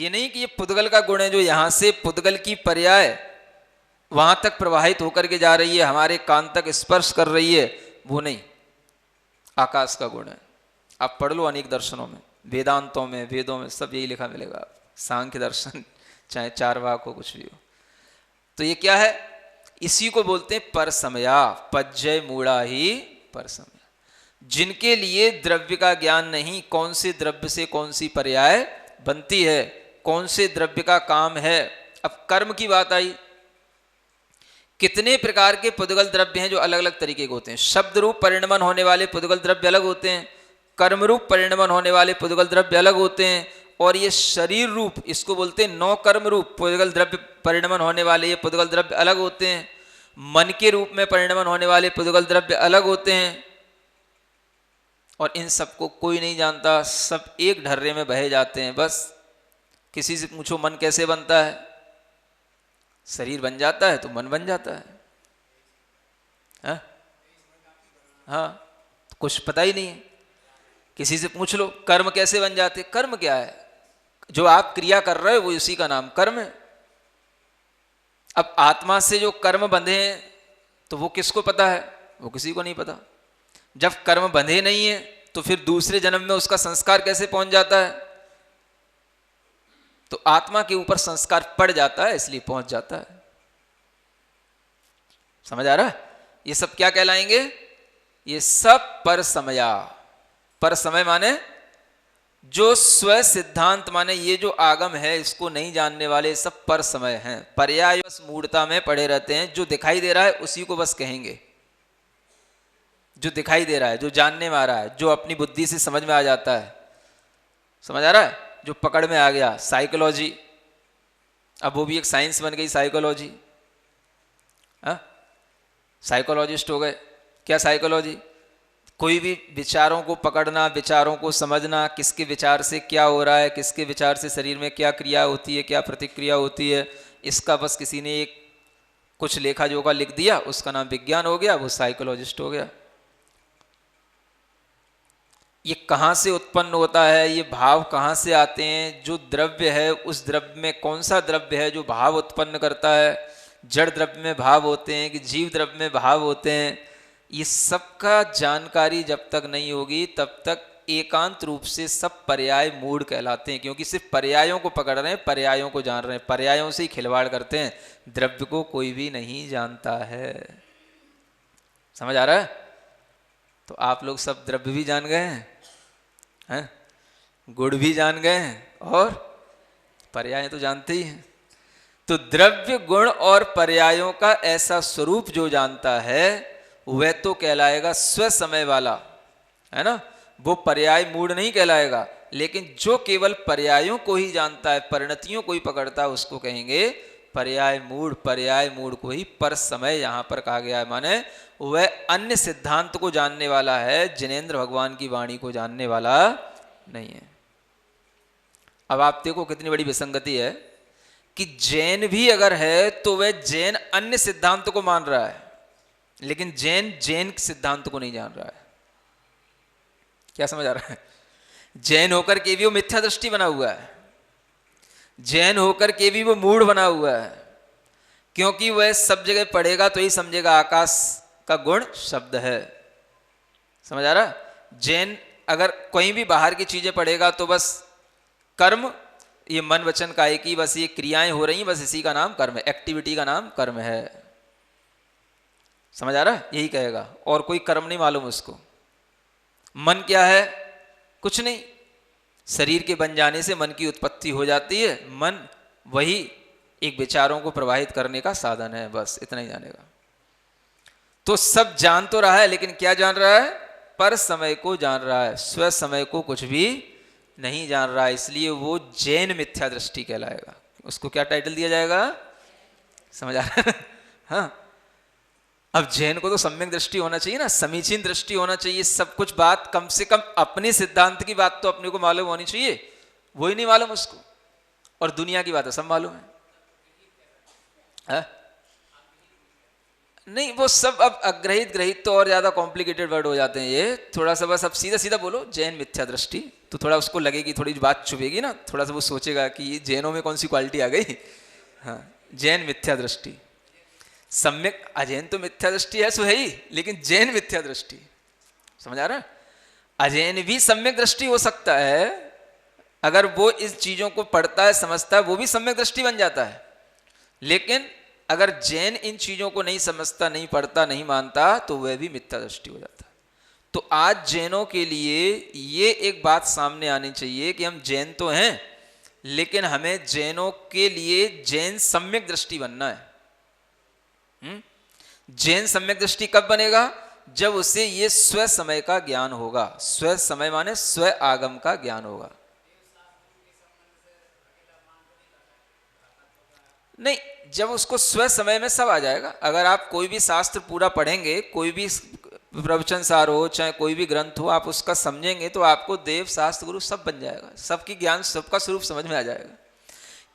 ये नहीं कि ये पुद्गल का गुण है जो यहां से पुद्गल की पर्याय वहां तक प्रवाहित होकर के जा रही है, हमारे कान तक स्पर्श कर रही है, वो नहीं, आकाश का गुण है। आप पढ़ लो अनेक दर्शनों में, वेदांतों में, वेदों में, सब यही लिखा मिलेगा, सांख्य दर्शन चाहे चारवाक हो, कुछ भी हो। तो ये क्या है, इसी को बोलते हैं परसमया, पज्जय मूढ़ा ही परसमया। जिनके लिए द्रव्य का ज्ञान नहीं, कौन से द्रव्य से कौन सी पर्याय बनती है, कौन से द्रव्य का काम है। अब कर्म की बात आई, कितने प्रकार के पुद्गल द्रव्य हैं जो अलग अलग तरीके के होते हैं। शब्द रूप परिणमन होने वाले पुद्गल द्रव्य अलग होते हैं, कर्म रूप परिणमन होने वाले पुद्गल द्रव्य अलग होते हैं, और ये शरीर रूप, इसको बोलते हैं नौ कर्म रूप पुद्गल द्रव्य परिणमन होने वाले ये पुद्गल द्रव्य अलग होते हैं। मन के रूप में परिणमन होने वाले पुद्गल द्रव्य अलग होते हैं, और इन सबको कोई नहीं जानता, सब एक ढर्रे में बहे जाते हैं। बस किसी से पूछो मन कैसे बनता है, शरीर बन जाता है तो मन बन जाता है, हाँ, तो कुछ पता ही नहीं है। किसी से पूछ लो कर्म कैसे बन जाते, कर्म क्या है, जो आप क्रिया कर रहे हो वो उसी का नाम कर्म है। अब आत्मा से जो कर्म बंधे हैं तो वो किसको पता है, वो किसी को नहीं पता। जब कर्म बंधे नहीं है तो फिर दूसरे जन्म में उसका संस्कार कैसे पहुंच जाता है, तो आत्मा के ऊपर संस्कार पड़ जाता है, इसलिए पहुंच जाता है। समझ आ रहा है, ये सब क्या कहलाएंगे, ये सब परसमया। परसमय माने जो स्व सिद्धांत, माने ये जो आगम है इसको नहीं जानने वाले सब परसमय हैं, पर्याय बस मूढ़ता में पड़े रहते हैं। जो दिखाई दे रहा है उसी को बस कहेंगे, जो दिखाई दे रहा है, जो जानने में आ रहा है, जो अपनी बुद्धि से समझ में आ जाता है। समझ आ रहा है, जो पकड़ में आ गया। साइकोलॉजी, अब वो भी एक साइंस बन गई साइकोलॉजी, साइकोलॉजिस्ट हो गए। क्या साइकोलॉजी, कोई भी विचारों को पकड़ना, विचारों को समझना, किसके विचार से क्या हो रहा है, किसके विचार से शरीर में क्या क्रिया होती है, क्या प्रतिक्रिया होती है, इसका बस किसी ने एक कुछ लेखा जोखा लिख दिया, उसका नाम विज्ञान हो गया, वो साइकोलॉजिस्ट हो गया। ये कहाँ से उत्पन्न होता है, ये भाव कहाँ से आते हैं, जो द्रव्य है उस द्रव्य में कौन सा द्रव्य है जो भाव उत्पन्न करता है, जड़ द्रव्य में भाव होते हैं कि जीव द्रव्य में भाव होते हैं, ये सबका जानकारी जब तक नहीं होगी तब तक एकांत रूप से सब पर्याय मूढ़ कहलाते हैं। क्योंकि सिर्फ पर्यायों को पकड़ रहे हैं, पर्यायों को जान रहे हैं, पर्यायों से ही खिलवाड़ करते हैं, द्रव्य को कोई भी नहीं जानता है। समझ आ रहा है, तो आप लोग सब द्रव्य भी जान गए हैं, गुण भी जान गए हैं, और पर्याय तो जानते ही हैं। तो द्रव्य गुण और पर्यायों का ऐसा स्वरूप जो जानता है वह तो कहलाएगा स्वसमय वाला, है ना, वो पर्याय मूढ़ नहीं कहलाएगा। लेकिन जो केवल पर्यायों को ही जानता है, परिणतियों को ही पकड़ता है, उसको कहेंगे पर्याय मूढ़। पर्याय मूढ़ को ही पर समय यहां पर कहा गया है, माने वह अन्य सिद्धांत को जानने वाला है, जिनेंद्र भगवान की वाणी को जानने वाला नहीं है। अब आप देखो कितनी बड़ी विसंगति है कि जैन भी अगर है तो वह जैन अन्य सिद्धांत को मान रहा है, लेकिन जैन सिद्धांत को नहीं जान रहा है। क्या समझ आ रहा है, जैन होकर के भी वो मिथ्या दृष्टि बना हुआ है, जैन होकर के भी वो मूढ़ बना हुआ है, क्योंकि वह सब जगह पढ़ेगा तो ही समझेगा आकाश का गुण शब्द है। समझ आ रहा, जैन अगर कोई भी बाहर की चीजें पढ़ेगा तो बस कर्म, ये मन वचन काया की बस ये क्रियाएं हो रही हैं, बस इसी का नाम कर्म है, एक्टिविटी का नाम कर्म है। समझ आ रहा है, यही कहेगा, और कोई कर्म नहीं मालूम उसको। मन क्या है, कुछ नहीं, शरीर के बन जाने से मन की उत्पत्ति हो जाती है, मन वही एक विचारों को प्रवाहित करने का साधन है, बस इतना ही जानेगा। तो सब जान तो रहा है, लेकिन क्या जान रहा है, पर समय को जान रहा है, स्व समय को कुछ भी नहीं जान रहा है, इसलिए वो जैन मिथ्या दृष्टि कहलाएगा। उसको क्या टाइटल दिया जाएगा, समझ आ रहा है, हाँ। अब जैन को तो सम्यक दृष्टि होना चाहिए ना, समीचीन दृष्टि होना चाहिए, सब कुछ बात कम से कम अपने सिद्धांत की बात तो अपने को मालूम होनी चाहिए, वही नहीं मालूम उसको, और दुनिया की बात है सब मालूम है। नहीं, वो सब अब अग्रहित ग्रहित तो और ज्यादा कॉम्प्लिकेटेड वर्ड हो जाते हैं। ये थोड़ा सा बस अब सीधा सीधा बोलो जैन मिथ्या दृष्टि, तो थोड़ा उसको लगेगी, थोड़ी बात चुभेगी ना, थोड़ा सा वो सोचेगा कि ये जैनों में कौन सी क्वालिटी आ गई। हाँ, जैन मिथ्या दृष्टि। सम्यक अजैन तो मिथ्या दृष्टि है सो है ही, लेकिन जैन मिथ्या दृष्टि, समझ आ रहा है? अजैन भी सम्यक दृष्टि हो सकता है, अगर वो इस चीजों को पढ़ता है समझता है, वो भी सम्यक दृष्टि बन जाता है। लेकिन अगर जैन इन चीजों को नहीं समझता, नहीं पढ़ता, नहीं मानता, तो वह भी मिथ्या दृष्टि हो जाता है। तो आज जैनों के लिए ये एक बात सामने आनी चाहिए कि हम जैन तो हैं, लेकिन हमें जैनों के लिए जैन सम्यक दृष्टि बनना है। जैन सम्यक दृष्टि कब बनेगा? जब उसे ये स्व समय का ज्ञान होगा। स्व समय माने स्व आगम का ज्ञान होगा। नहीं, जब उसको स्व समय में सब आ जाएगा। अगर आप कोई भी शास्त्र पूरा पढ़ेंगे, कोई भी प्रवचन सार हो, चाहे कोई भी ग्रंथ हो, आप उसका समझेंगे तो आपको देव शास्त्र गुरु सब बन जाएगा, सबकी ज्ञान, सबका स्वरूप समझ में आ जाएगा।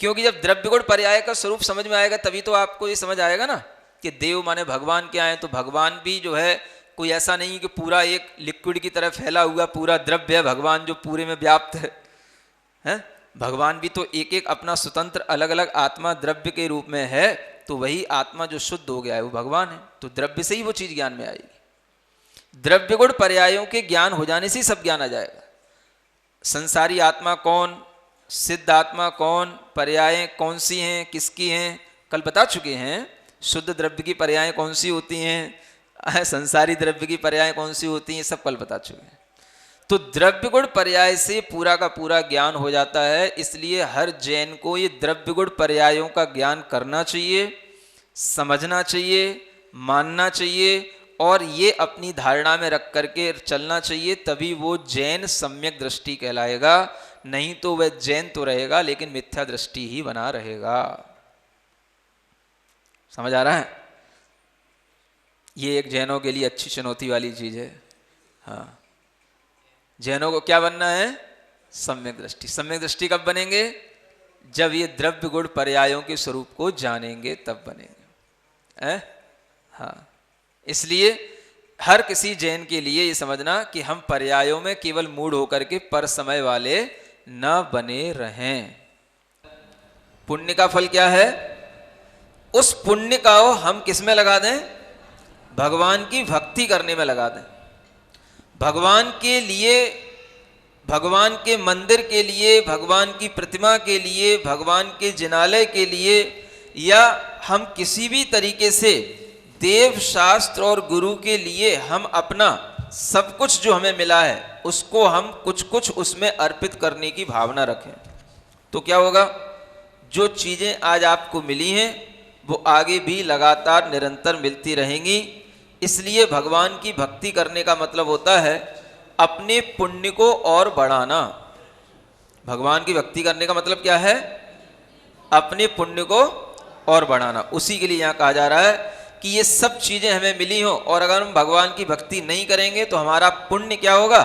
क्योंकि जब द्रव्य गुण पर्याय का स्वरूप समझ में आएगा तभी तो आपको ये समझ आएगा ना कि देव माने भगवान क्या है। तो भगवान भी जो है कोई ऐसा नहीं कि पूरा एक लिक्विड की तरह फैला हुआ पूरा द्रव्य है भगवान जो पूरे में व्याप्त है? भगवान भी तो एक एक अपना स्वतंत्र अलग अलग आत्मा द्रव्य के रूप में है। तो वही आत्मा जो शुद्ध हो गया है वो भगवान है। तो द्रव्य से ही वो चीज ज्ञान में आएगी। द्रव्य गुण पर्यायों के ज्ञान हो जाने से ही सब ज्ञान आ जाएगा। संसारी आत्मा कौन, सिद्ध आत्मा कौन, पर्यायें कौन सी हैं, किसकी हैं, कल बता चुके हैं। शुद्ध द्रव्य की पर्यायें कौन सी होती हैं, संसारी द्रव्य की पर्यायें कौन सी होती हैं, सब कल बता चुके हैं। तो द्रव्य गुण पर्याय से पूरा का पूरा ज्ञान हो जाता है। इसलिए हर जैन को ये द्रव्य गुण पर्यायों का ज्ञान करना चाहिए, समझना चाहिए, मानना चाहिए और ये अपनी धारणा में रख करके चलना चाहिए। तभी वो जैन सम्यक दृष्टि कहलाएगा। नहीं तो वह जैन तो रहेगा लेकिन मिथ्या दृष्टि ही बना रहेगा। समझ आ रहा है? ये एक जैनों के लिए अच्छी चुनौती वाली चीज है। हाँ, जैनों को क्या बनना है? सम्यक दृष्टि। सम्यक दृष्टि कब बनेंगे? जब ये द्रव्य गुण पर्यायों के स्वरूप को जानेंगे तब बनेंगे। हाँ, इसलिए हर किसी जैन के लिए ये समझना कि हम पर्यायों में केवल मूढ़ होकर के पर समय वाले न बने रहें। पुण्य का फल क्या है? उस पुण्य का हम किस में लगा दें? भगवान की भक्ति करने में लगा दें। भगवान के लिए, भगवान के मंदिर के लिए, भगवान की प्रतिमा के लिए, भगवान के जिनालय के लिए, या हम किसी भी तरीके से देव शास्त्र और गुरु के लिए हम अपना सब कुछ जो हमें मिला है उसको हम कुछ कुछ उसमें अर्पित करने की भावना रखें। तो क्या होगा? जो चीजें आज आपको मिली हैं वो आगे भी लगातार निरंतर मिलती रहेंगी। इसलिए भगवान की भक्ति करने का मतलब होता है अपने पुण्य को और बढ़ाना। भगवान की भक्ति करने का मतलब क्या है? अपने पुण्य को और बढ़ाना। उसी के लिए यहाँ कहा जा रहा है कि ये सब चीजें हमें मिली हो और अगर हम भगवान की भक्ति नहीं करेंगे तो हमारा पुण्य क्या होगा?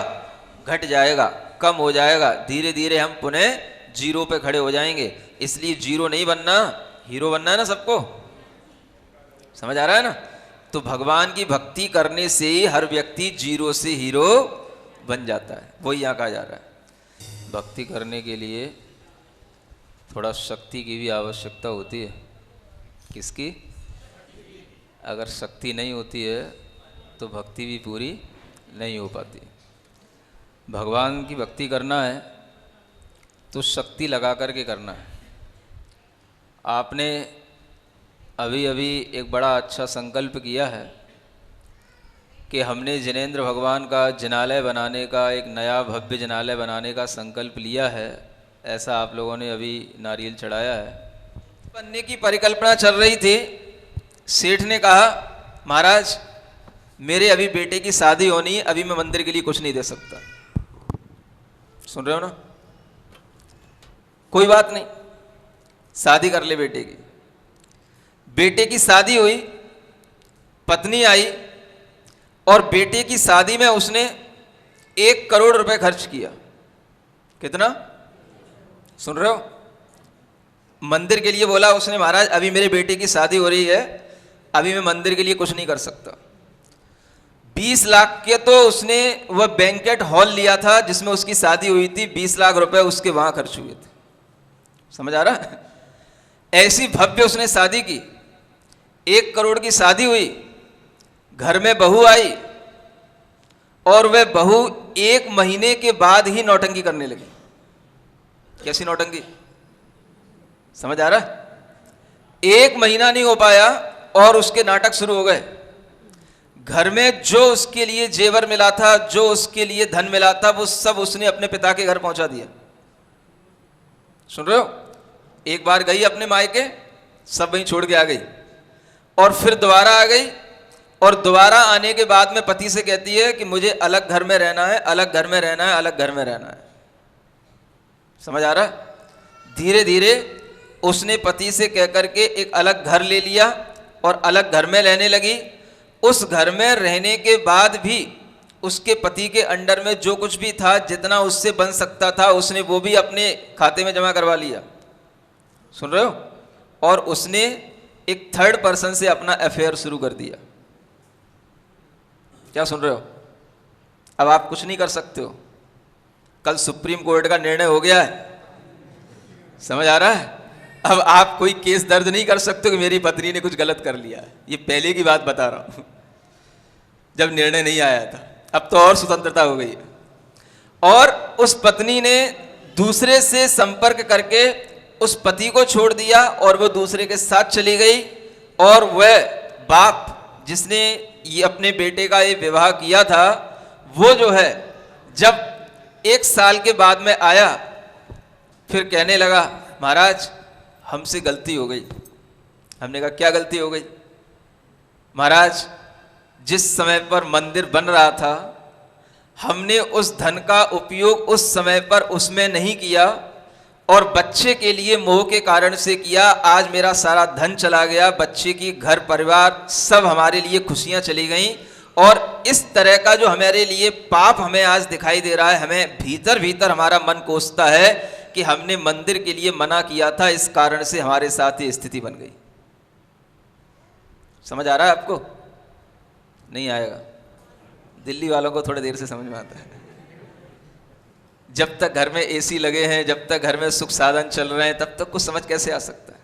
घट जाएगा, कम हो जाएगा। धीरे धीरे हम पुनः जीरो पे खड़े हो जाएंगे। इसलिए जीरो नहीं बनना, हीरो बनना है ना सबको। समझ आ रहा है ना? तो भगवान की भक्ति करने से ही हर व्यक्ति जीरो से हीरो बन जाता है। वही यहाँ कहा जा रहा है। भक्ति करने के लिए थोड़ा शक्ति की भी आवश्यकता होती है। किसकी? अगर शक्ति नहीं होती है तो भक्ति भी पूरी नहीं हो पाती। भगवान की भक्ति करना है तो शक्ति लगा करके करना है। आपने अभी अभी एक बड़ा अच्छा संकल्प किया है कि हमने जिनेंद्र भगवान का जिनालय बनाने का, एक नया भव्य जिनालय बनाने का संकल्प लिया है। ऐसा आप लोगों ने अभी नारियल चढ़ाया है। बनने की परिकल्पना चल रही थी। सेठ ने कहा महाराज मेरे अभी बेटे की शादी होनी है, अभी मैं मंदिर के लिए कुछ नहीं दे सकता। सुन रहे हो ना? कोई बात नहीं, शादी कर ले बेटे की। बेटे की शादी हुई, पत्नी आई और बेटे की शादी में उसने 1 करोड़ रुपए खर्च किया। कितना? सुन रहे हो? मंदिर के लिए बोला उसने महाराज अभी मेरे बेटे की शादी हो रही है, अभी मैं मंदिर के लिए कुछ नहीं कर सकता। 20 लाख के तो उसने वह बैंकेट हॉल लिया था जिसमें उसकी शादी हुई थी, 20 लाख रुपए उसके वहां खर्च हुए थे। समझ आ रहा है? ऐसी भव्य उसने शादी की, 1 करोड़ की शादी हुई, घर में बहू आई और वह बहू 1 महीने के बाद ही नौटंकी करने लगी। कैसी नौटंकी? समझ आ रहा है? 1 महीना नहीं हो पाया और उसके नाटक शुरू हो गए। घर में जो उसके लिए जेवर मिला था, जो उसके लिए धन मिला था, वो सब उसने अपने पिता के घर पहुंचा दिया। सुन रहे हो? एक बार गई अपने मायके, सब वहीं छोड़ के आ गई और फिर दोबारा आ गई और दोबारा आने के बाद में पति से कहती है कि मुझे अलग घर में रहना है, अलग घर में रहना है, अलग घर में रहना है। समझ आ रहा है? धीरे धीरे उसने पति से कह करके एक अलग घर ले लिया और अलग घर में रहने लगी। उस घर में रहने के बाद भी उसके पति के अंडर में जो कुछ भी था, जितना उससे बन सकता था, उसने वो भी अपने खाते में जमा करवा लिया। सुन रहे हो? और उसने एक 3rd पर्सन से अपना अफेयर शुरू कर दिया। क्या सुन रहे हो? अब आप कुछ नहीं कर सकते हो। कल सुप्रीम कोर्ट का निर्णय हो गया है। समझ आ रहा है? अब आप कोई केस दर्ज नहीं कर सकते कि मेरी पत्नी ने कुछ गलत कर लिया है। ये पहले की बात बता रहा हूं, जब निर्णय नहीं आया था। अब तो और स्वतंत्रता हो गई है। और उस पत्नी ने दूसरे से संपर्क करके उस पति को छोड़ दिया और वो दूसरे के साथ चली गई। और वह बाप जिसने ये अपने बेटे का ये विवाह किया था, वो जो है जब 1 साल के बाद में आया, फिर कहने लगा महाराज हमसे गलती हो गई। हमने कहा क्या गलती हो गई? महाराज जिस समय पर मंदिर बन रहा था, हमने उस धन का उपयोग उस समय पर उसमें नहीं किया और बच्चे के लिए मोह के कारण से किया। आज मेरा सारा धन चला गया, बच्चे की घर परिवार सब हमारे लिए खुशियां चली गईं और इस तरह का जो हमारे लिए पाप हमें आज दिखाई दे रहा है, हमें भीतर भीतर हमारा मन कोसता है कि हमने मंदिर के लिए मना किया था, इस कारण से हमारे साथ ये स्थिति बन गई। समझ आ रहा है आपको? नहीं आएगा। दिल्ली वालों को थोड़ी देर से समझ में आता है। जब तक घर में एसी लगे हैं, जब तक घर में सुख साधन चल रहे हैं, तब तक कुछ समझ कैसे आ सकता है?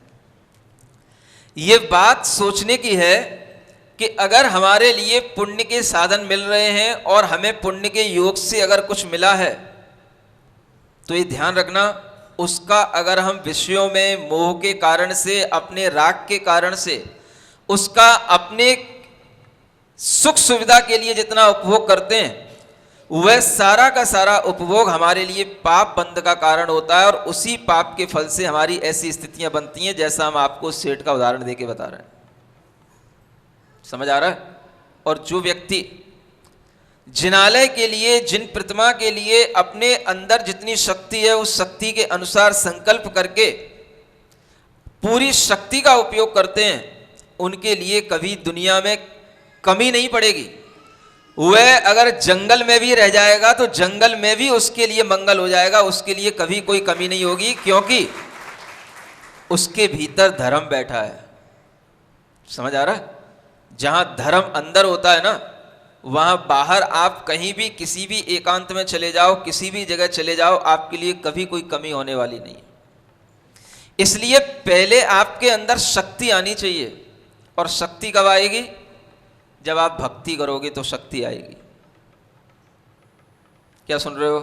ये बात सोचने की है कि अगर हमारे लिए पुण्य के साधन मिल रहे हैं और हमें पुण्य के योग से अगर कुछ मिला है, तो ये ध्यान रखना, उसका अगर हम विषयों में मोह के कारण से, अपने राग के कारण से उसका अपने सुख सुविधा के लिए जितना उपभोग करते हैं, वह सारा का सारा उपभोग हमारे लिए पाप बंध का कारण होता है और उसी पाप के फल से हमारी ऐसी स्थितियां बनती हैं जैसा हम आपको सेठ का उदाहरण देके बता रहे हैं। समझ आ रहा है? और जो व्यक्ति जिनालय के लिए, जिन प्रतिमा के लिए अपने अंदर जितनी शक्ति है उस शक्ति के अनुसार संकल्प करके पूरी शक्ति का उपयोग करते हैं, उनके लिए कभी दुनिया में कमी नहीं पड़ेगी। वह अगर जंगल में भी रह जाएगा तो जंगल में भी उसके लिए मंगल हो जाएगा, उसके लिए कभी कोई कमी नहीं होगी, क्योंकि उसके भीतर धर्म बैठा है। समझ आ रहा है? जहां धर्म अंदर होता है ना, वहां बाहर आप कहीं भी किसी भी एकांत में चले जाओ, किसी भी जगह चले जाओ, आपके लिए कभी कोई कमी होने वाली नहीं है। इसलिए पहले आपके अंदर शक्ति आनी चाहिए। और शक्ति कब आएगी? जब आप भक्ति करोगे तो शक्ति आएगी। क्या सुन रहे हो?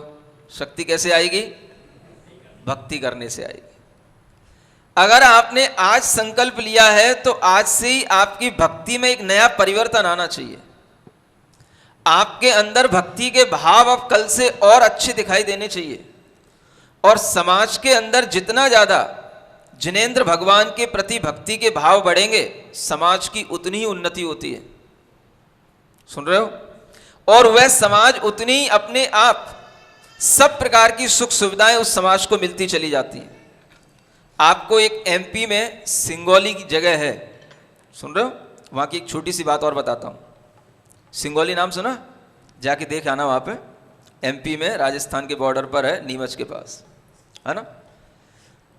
शक्ति कैसे आएगी? भक्ति करने से आएगी। अगर आपने आज संकल्प लिया है तो आज से ही आपकी भक्ति में एक नया परिवर्तन आना चाहिए। आपके अंदर भक्ति के भाव अब कल से और अच्छे दिखाई देने चाहिए। और समाज के अंदर जितना ज्यादा जिनेंद्र भगवान के प्रति भक्ति के भाव बढ़ेंगे, समाज की उतनी ही उन्नति होती है। सुन रहे हो? और वह समाज उतनी ही अपने आप सब प्रकार की सुख सुविधाएं उस समाज को मिलती चली जाती हैं। आपको एक एमपी में सिंगौली की जगह है, सुन रहे हो? वहां की एक छोटी सी बात और बताता हूं। सिंगौली नाम सुना? जाके देख आना। वहां पे एमपी में राजस्थान के बॉर्डर पर है, नीमच के पास, है ना।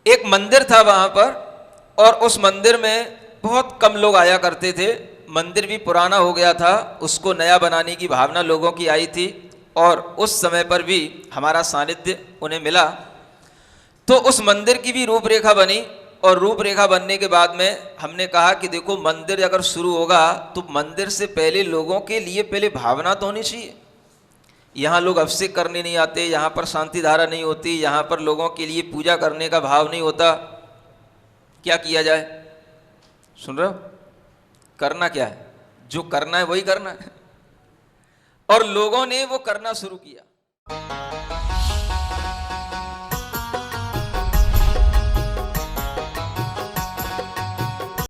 एक मंदिर था वहां पर और उस मंदिर में बहुत कम लोग आया करते थे। मंदिर भी पुराना हो गया था, उसको नया बनाने की भावना लोगों की आई थी और उस समय पर भी हमारा सानिध्य उन्हें मिला। तो उस मंदिर की भी रूपरेखा बनी और रूपरेखा बनने के बाद में हमने कहा कि देखो, मंदिर अगर शुरू होगा तो मंदिर से पहले लोगों के लिए पहले भावना तो होनी चाहिए। यहाँ लोग अभिषेक करने नहीं आते, यहाँ पर शांति धारा नहीं होती, यहाँ पर लोगों के लिए पूजा करने का भाव नहीं होता। क्या किया जाए? सुन रहे हो? करना क्या है? जो करना है वही करना है। और लोगों ने वो करना शुरू किया।